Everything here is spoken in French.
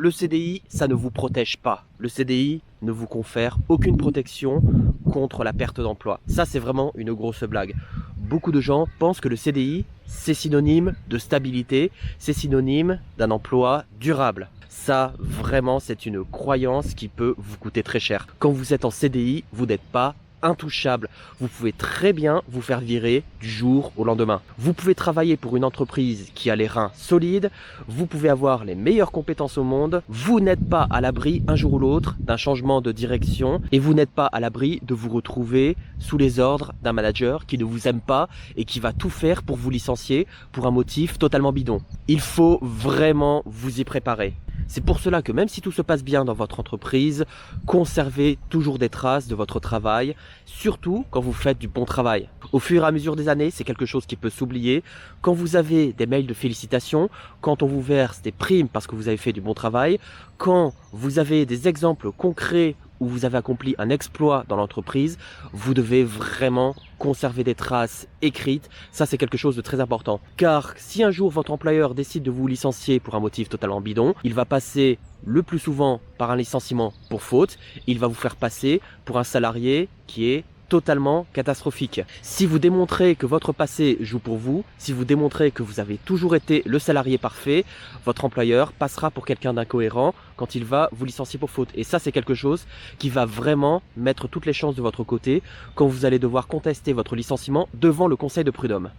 Le CDI, ça ne vous protège pas. Le CDI ne vous confère aucune protection contre la perte d'emploi. Ça, c'est vraiment une grosse blague. Beaucoup de gens pensent que le CDI, c'est synonyme de stabilité, c'est synonyme d'un emploi durable. Ça, vraiment, c'est une croyance qui peut vous coûter très cher. Quand vous êtes en CDI, vous n'êtes pas intouchable. Vous pouvez très bien vous faire virer du jour au lendemain. Vous pouvez travailler pour une entreprise qui a les reins solides, vous pouvez avoir les meilleures compétences au monde, vous n'êtes pas à l'abri un jour ou l'autre d'un changement de direction et vous n'êtes pas à l'abri de vous retrouver sous les ordres d'un manager qui ne vous aime pas et qui va tout faire pour vous licencier pour un motif totalement bidon. Il faut vraiment vous y préparer. C'est pour cela que même si tout se passe bien dans votre entreprise, conservez toujours des traces de votre travail, surtout quand vous faites du bon travail. Au fur et à mesure des années, c'est quelque chose qui peut s'oublier. Quand vous avez des mails de félicitations, quand on vous verse des primes parce que vous avez fait du bon travail, quand vous avez des exemples concrets où vous avez accompli un exploit dans l'entreprise, vous devez vraiment conserver des traces écrites. Ça, c'est quelque chose de très important. Car si un jour votre employeur décide de vous licencier pour un motif totalement bidon, il va passer le plus souvent par un licenciement pour faute. Il va vous faire passer pour un salarié qui est totalement catastrophique. Si vous démontrez que votre passé joue pour vous, si vous démontrez que vous avez toujours été le salarié parfait, votre employeur passera pour quelqu'un d'incohérent quand il va vous licencier pour faute. Et ça, c'est quelque chose qui va vraiment mettre toutes les chances de votre côté quand vous allez devoir contester votre licenciement devant le conseil de prud'homme.